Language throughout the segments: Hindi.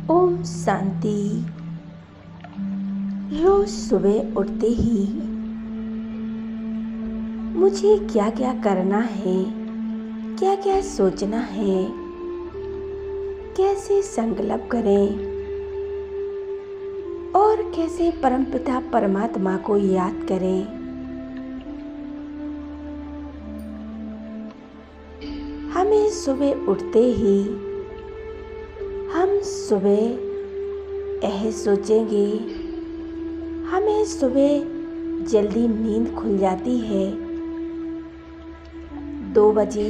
ओम शांति। रोज सुबह उठते ही मुझे क्या क्या करना है, क्या क्या सोचना है, कैसे संकल्प करें और कैसे परमपिता परमात्मा को याद करें। हमें सुबह उठते ही हम सुबह यह सोचेंगे, हमें सुबह जल्दी नींद खुल जाती है। 2 बजे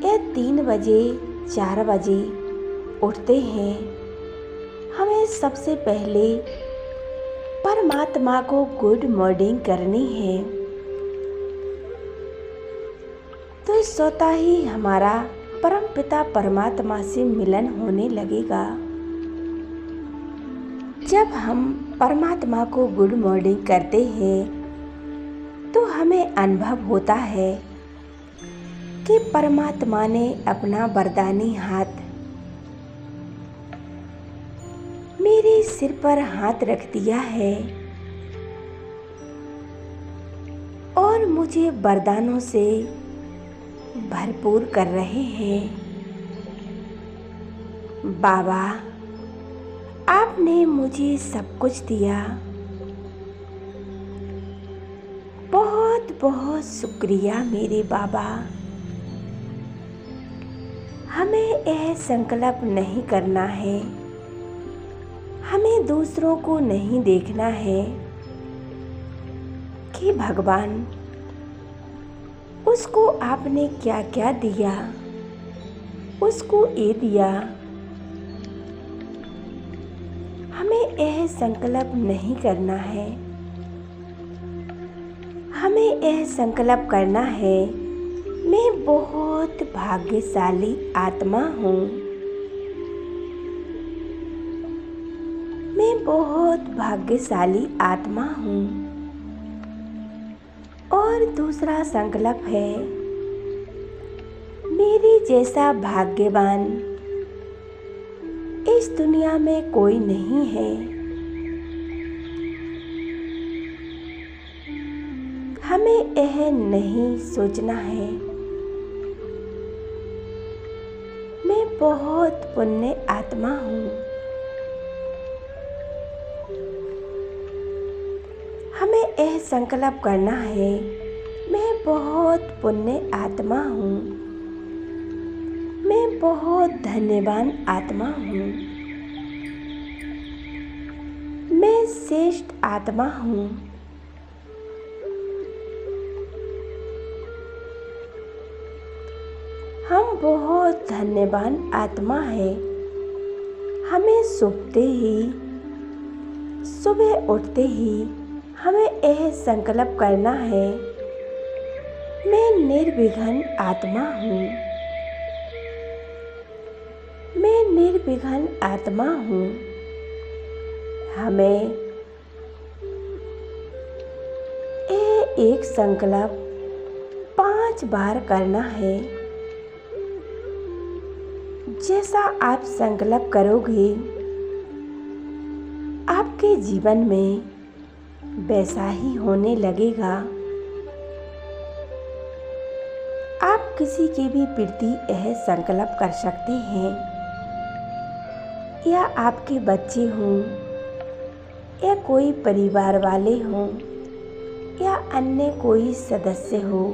या 3 बजे 4 बजे उठते हैं। हमें सबसे पहले परमात्मा को गुड मॉर्निंग करनी है, तो स्वतः ही हमारा परमपिता परमात्मा से मिलन होने लगेगा। जब हम परमात्मा को गुड मॉर्निंग करते हैं तो हमें अनुभव होता है कि परमात्मा ने अपना वरदानी हाथ मेरे सिर पर हाथ रख दिया है और मुझे वरदानों से भरपूर कर रहे हैं। बाबा, आपने मुझे सब कुछ दिया, बहुत बहुत शुक्रिया मेरे बाबा। हमें यह संकल्प नहीं करना है, हमें दूसरों को नहीं देखना है कि भगवान उसको आपने क्या क्या दिया, उसको ये दिया। हमें यह संकल्प नहीं करना है, हमें यह संकल्प करना है, मैं बहुत भाग्यशाली आत्मा हूँ, मैं बहुत भाग्यशाली आत्मा हूँ। और दूसरा संकल्प है, मेरे जैसा भाग्यवान इस दुनिया में कोई नहीं है। हमें यह नहीं सोचना है, मैं बहुत पुण्य आत्मा हूँ। हमें यह संकल्प करना है, मैं बहुत पुण्य आत्मा हूँ, मैं बहुत धन्यवान आत्मा हूँ, मैं श्रेष्ठ आत्मा हूँ। हम बहुत धन्यवान आत्मा है। हमें सुबह उठते ही हमें यह संकल्प करना है, मैं निर्विघ्न आत्मा हूँ, मैं निर्विघ्न आत्मा हूँ। हमें एक संकल्प 5 बार करना है। जैसा आप संकल्प करोगे, आपके जीवन में वैसा ही होने लगेगा। आप किसी के भी प्रति यह संकल्प कर सकते हैं, या आपके बच्चे हों, या कोई परिवार वाले हों, या अन्य कोई सदस्य हो,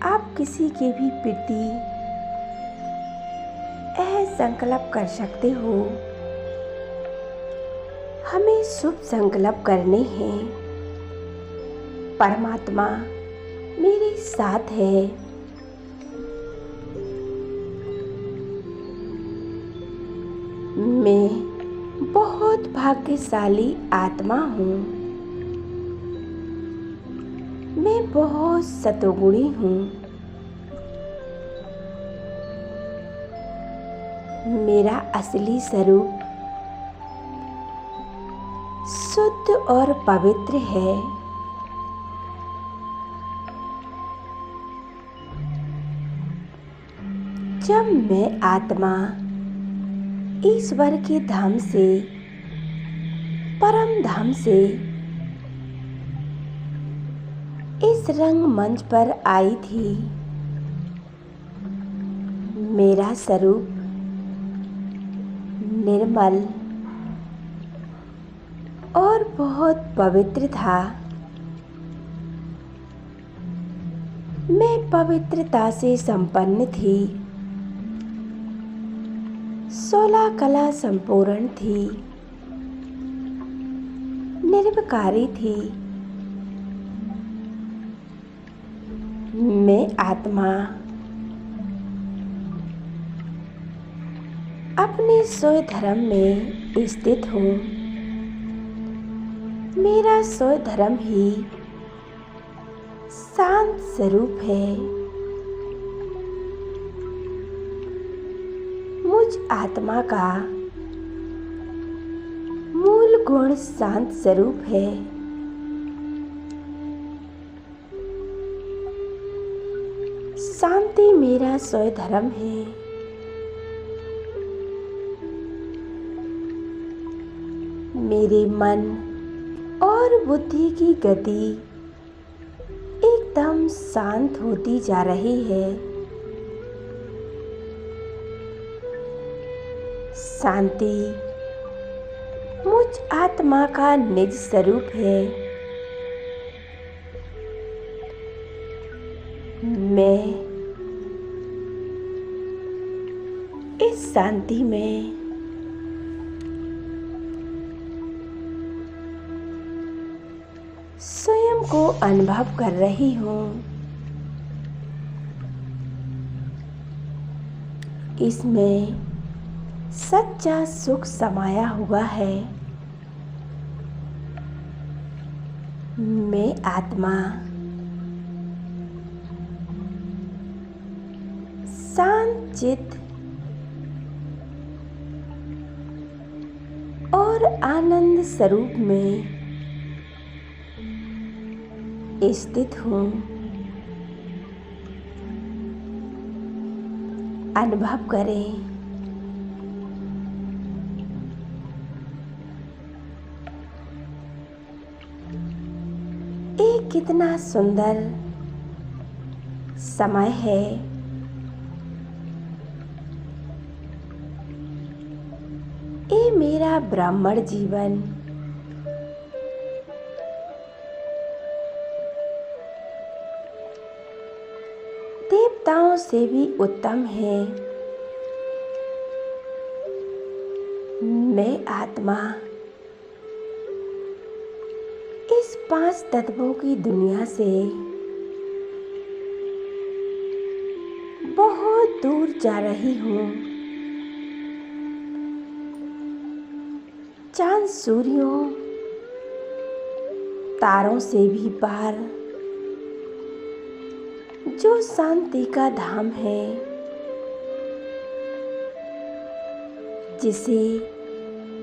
आप किसी के भी प्रति यह संकल्प कर सकते हो। हमें शुभ संकल्प करने हैं। परमात्मा मेरे साथ है, मैं बहुत भाग्यशाली आत्मा हूँ, मैं बहुत सतोगुणी हूँ, मेरा असली स्वरूप शुद्ध और पवित्र है। जब मैं आत्मा ईश्वर के धाम से, परम धाम से इस रंग मंच पर आई थी। मेरा स्वरूप निर्मल और बहुत पवित्र था। मैं पवित्रता से संपन्न थी। 16 कला संपूर्ण थी, निर्विकारी थी। मैं आत्मा अपने स्वधर्म में स्थित हूँ। मेरा स्वधर्म ही शांत स्वरूप है। मुझ आत्मा का मूल गुण शांत स्वरूप है। शांति मेरा स्वधर्म है। मेरे मन और बुद्धि की गति एकदम शांत होती जा रही है। शांति मुझ आत्मा का निज स्वरूप है। मैं इस शांति में स्वयं को अनुभव कर रही हूँ। इसमें सच्चा सुख समाया हुआ है। मैं आत्मा शांत चित्त और आनंद स्वरूप में स्थित हूँ। अनुभव करें। ये कितना सुंदर समय है। ये मेरा ब्राह्मण जीवन देवताओं से भी उत्तम है। मैं आत्मा इस 5 तत्वों की दुनिया से बहुत दूर जा रही हूँ। चांद सूर्यों तारों से भी पार जो शांति का धाम है, जिसे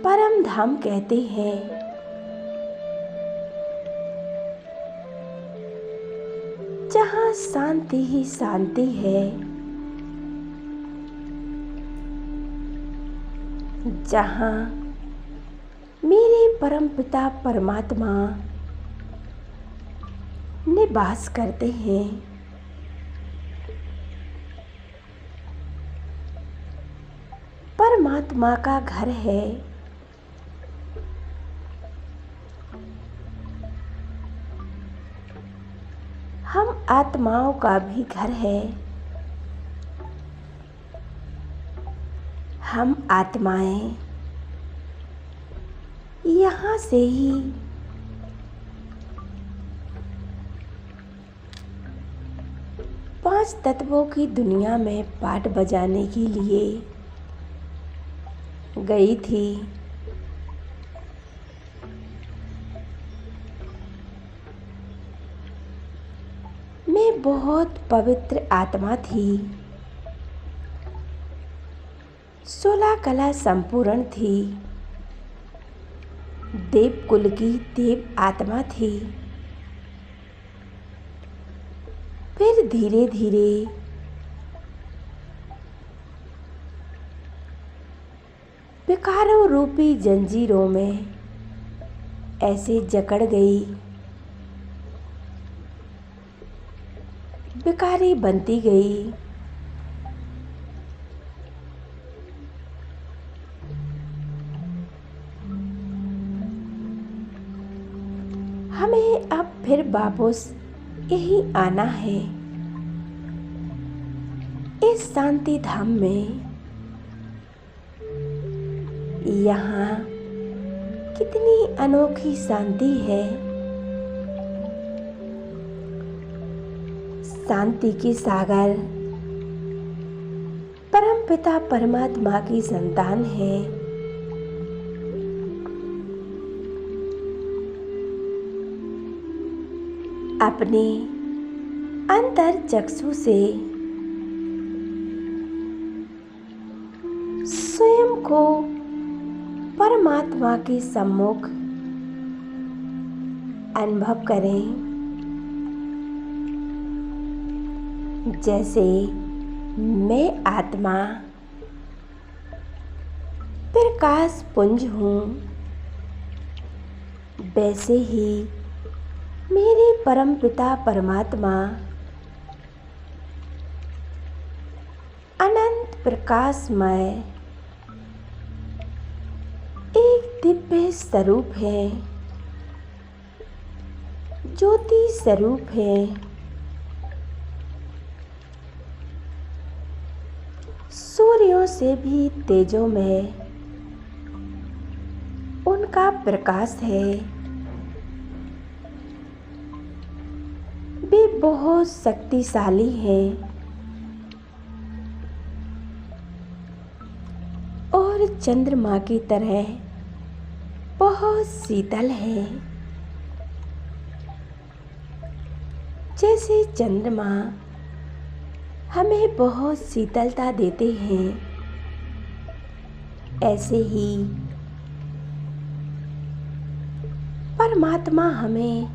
परम धाम कहते हैं। जहाँ शांति ही शांति है, जहाँ मेरे परमपिता परमात्मा निवास करते हैं। परमात्मा का घर है। हम आत्माओं का भी घर है। हम आत्माएं यहाँ से ही पांच तत्वों की दुनिया में पाठ बजाने के लिए गई थी। मैं बहुत पवित्र आत्मा थी। 16 कला संपूर्ण थी। देव कुल की देव आत्मा थी। फिर धीरे धीरे विकारों रूपी जंजीरों में ऐसे जकड़ गई, बेकारी बनती गई। हमें अब फिर वापस यही आना है, इस शांति धाम में। यहाँ कितनी अनोखी शांति है। शांति की सागर परमपिता परमात्मा की संतान है। अपने अंतर चक्षु से स्वयं को परमात्मा के सम्मुख अनुभव करें। जैसे मैं आत्मा प्रकाश पुंज हूँ, वैसे ही मेरे परमपिता परमात्मा अनंत प्रकाशमय एक दिव्य स्वरूप है, ज्योति स्वरूप है। सूर्यों से भी तेजों में उनका प्रकाश है। वे बहुत शक्तिशाली हैं और चंद्रमा की तरह बहुत शीतल है। जैसे चंद्रमा हमें बहुत शीतलता देते हैं, ऐसे ही परमात्मा हमें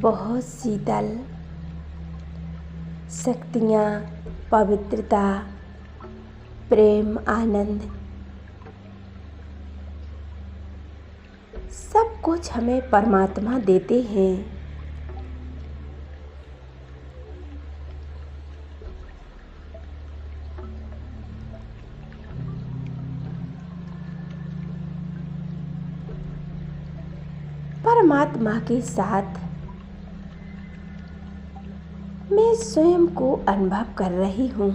बहुत शीतल शक्तियाँ, पवित्रता, प्रेम, आनंद सब कुछ हमें परमात्मा देते हैं। परमात्मा के साथ मैं स्वयं को अनुभव कर रही हूँ।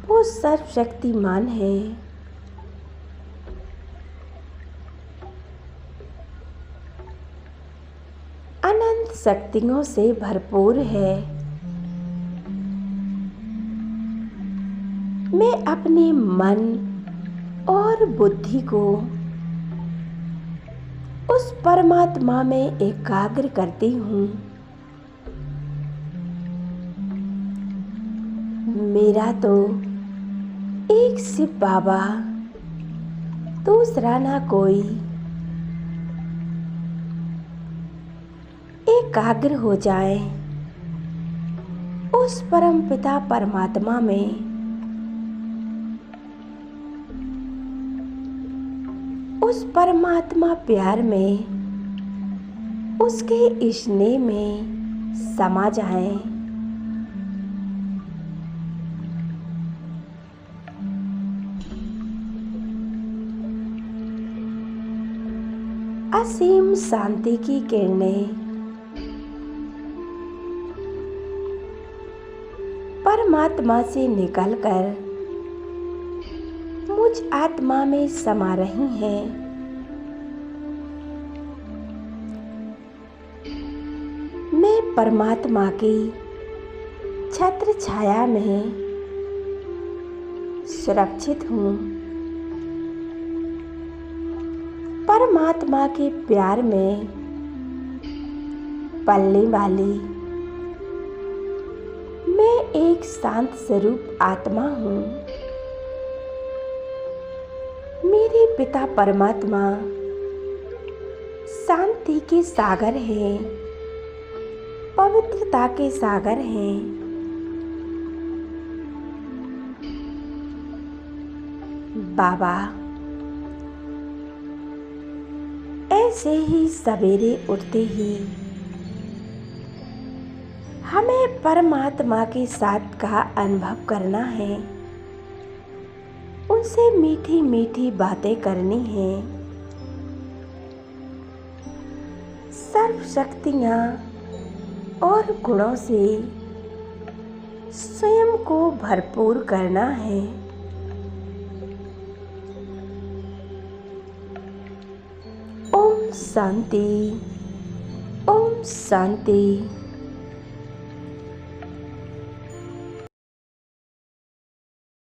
वो सर्वशक्तिमान है। अनंत शक्तियों से भरपूर है। मैं अपने मन और बुद्धि को उस परमात्मा में एकाग्र करती हूँ। मेरा तो एक शिव बाबा, दूसरा ना कोई। एकाग्र हो जाए उस परमपिता परमात्मा में। उस परमात्मा प्यार में, उसके स्नेह में समा जाएं। असीम शांति की किरणें परमात्मा से निकलकर मुझ आत्मा में समा रही हैं। मैं परमात्मा की छत्र छाया में सुरक्षित हूँ। परमात्मा के प्यार में पलने वाली मैं एक शांत स्वरूप आत्मा हूँ। मेरे पिता परमात्मा शांति के सागर हैं, पवित्रता के सागर हैं। बाबा, ऐसे ही सवेरे उठते ही हमें परमात्मा के साथ का अनुभव करना है, उनसे मीठी मीठी बातें करनी है। सर्व शक्तियाँ और गुणों से स्वयं को भरपूर करना है। ओम शांति, ओम शांति।